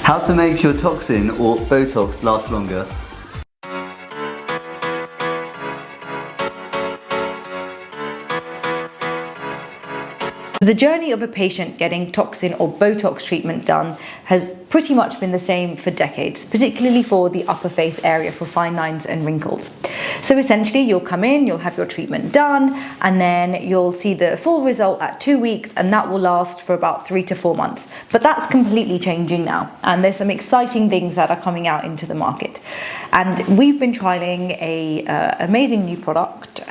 How to make your toxin or Botox last longer. The journey of a patient getting toxin or Botox treatment done has pretty much been the same for decades, particularly for the upper face area for fine lines and wrinkles. So essentially you'll come in, you'll have your treatment done, and then you'll see the full result at 2 weeks, and that will last for about 3 to 4 months. But that's completely changing now, and there's some exciting things that are coming out into the market. And we've been trialing a amazing new product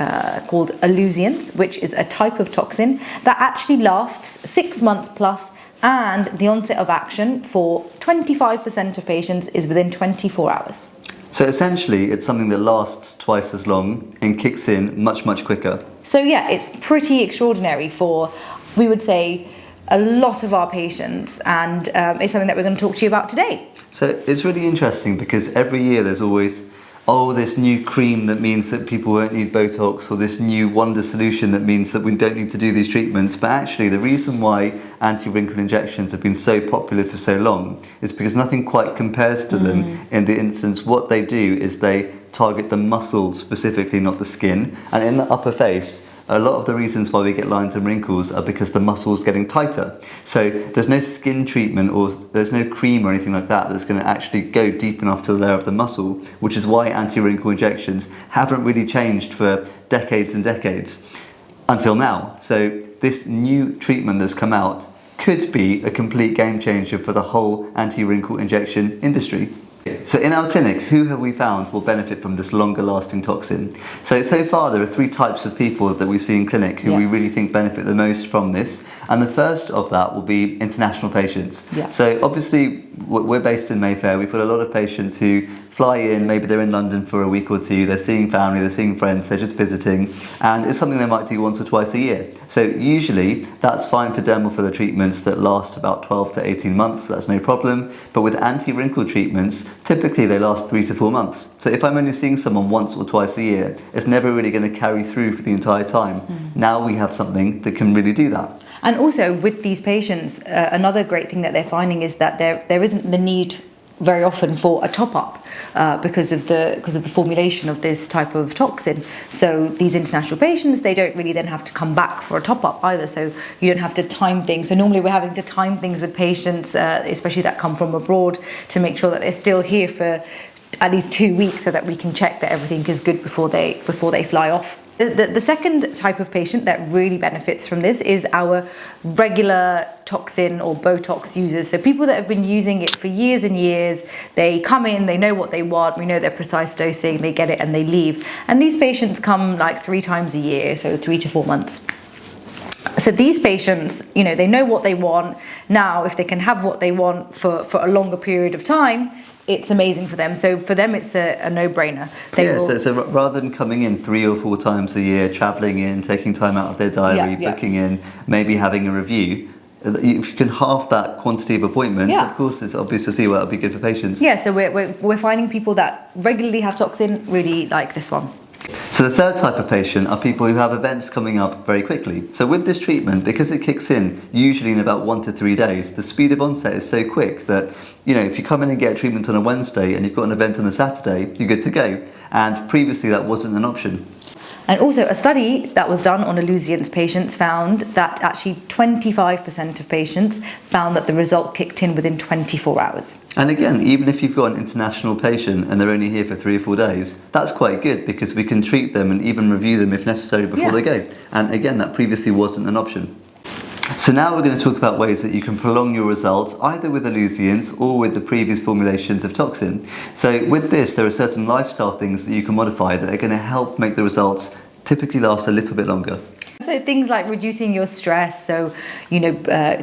called Alluzience, which is a type of toxin that actually lasts 6 months plus, and the onset of action for 25% of patients is within 24 hours. So essentially it's something that lasts twice as long and kicks in much, much quicker. So yeah, it's pretty extraordinary for, we would say, a lot of our patients, and it's something that we're going to talk to you about today. So it's really interesting because every year there's always, oh, this new cream that means that people won't need Botox, or this new wonder solution that means that we don't need to do these treatments. But actually the reason why anti-wrinkle injections have been so popular for so long is because nothing quite compares to them. In the instance, what they do is they target the muscle specifically, not the skin. And in the upper face, a lot of the reasons why we get lines and wrinkles are because the muscle's getting tighter. So there's no skin treatment or there's no cream or anything like that that's going to actually go deep enough to the layer of the muscle, which is why anti-wrinkle injections haven't really changed for decades and decades until now. So this new treatment that's come out could be a complete game changer for the whole anti-wrinkle injection industry. So in our clinic, who have we found will benefit from this longer lasting toxin? So far there are 3 types of people that we see in clinic who we really think benefit the most from this. And the first of that will be international patients. So obviously we're based in Mayfair. We've got a lot of patients who fly in, maybe they're in London for a week or two, they're seeing family, they're seeing friends, they're just visiting, and it's something they might do once or twice a year. So usually that's fine for dermal filler treatments that last about 12 to 18 months, that's no problem. But with anti-wrinkle treatments, typically they last 3 to 4 months. So if I'm only seeing someone once or twice a year, it's never really going to carry through for the entire time. Now we have something that can really do that. And also with these patients, another great thing that they're finding is that there isn't the need very often for a top-up because of the formulation of this type of toxin. So these international patients, they don't really then have to come back for a top-up either, so you don't have to time things. So normally we're having to time things with patients, especially that come from abroad, to make sure that they're still here for at least 2 weeks so that we can check that everything is good before they fly off. The second type of patient that really benefits from this is our regular toxin or Botox users. So people that have been using it for years and years, they come in, they know what they want, we know their precise dosing, they get it and they leave. And these patients come like 3 times a year, so 3 to 4 months. So these patients, you know, they know what they want. Now, if they can have what they want for a longer period of time, it's amazing for them. So for them, it's a no-brainer. So rather than coming in 3 or 4 times a year, travelling in, taking time out of their diary, booking in, maybe having a review, if you can halve that quantity of appointments, of course it's obvious to see what would be good for patients. Yeah, so we're finding people that regularly have toxin really like this one. So the third type of patient are people who have events coming up very quickly. So with this treatment, because it kicks in usually in about 1 to 3 days, the speed of onset is so quick that, you know, if you come in and get a treatment on a Wednesday and you've got an event on a Saturday, you're good to go. And previously that wasn't an option. And also a study that was done on Alluzience patients found that actually 25% of patients found that the result kicked in within 24 hours. And again, even if you've got an international patient and they're only here for 3 or 4 days, that's quite good because we can treat them and even review them if necessary before they go. And again, that previously wasn't an option. So now we're going to talk about ways that you can prolong your results either with Alluzience or with the previous formulations of toxin. So with this, there are certain lifestyle things that you can modify that are going to help make the results typically last a little bit longer. So things like reducing your stress, so you know,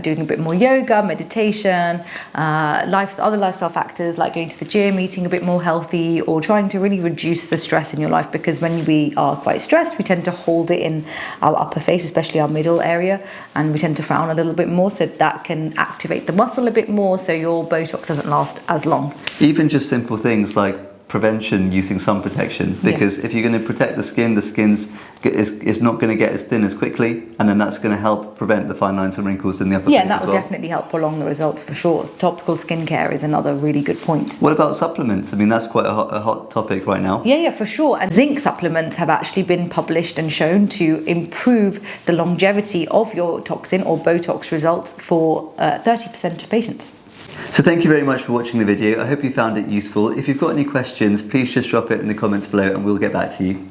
doing a bit more yoga, meditation, other lifestyle factors like going to the gym, eating a bit more healthy, or trying to really reduce the stress in your life, because when we are quite stressed, we tend to hold it in our upper face, especially our middle area, and we tend to frown a little bit more, so that can activate the muscle a bit more, so your Botox doesn't last as long. Even just simple things like prevention using sun protection, because if you're going to protect the skin is not going to get as thin as quickly, and then that's going to help prevent the fine lines and wrinkles in the upper face and that as will well. definitely help prolong the results for sure. Topical skincare is another really good point. What about supplements? I mean, that's quite a hot topic right now. Yeah, for sure. And zinc supplements have actually been published and shown to improve the longevity of your toxin or Botox results for 30% of patients. So thank you very much for watching the video. I hope you found it useful. If you've got any questions, please just drop it in the comments below and we'll get back to you.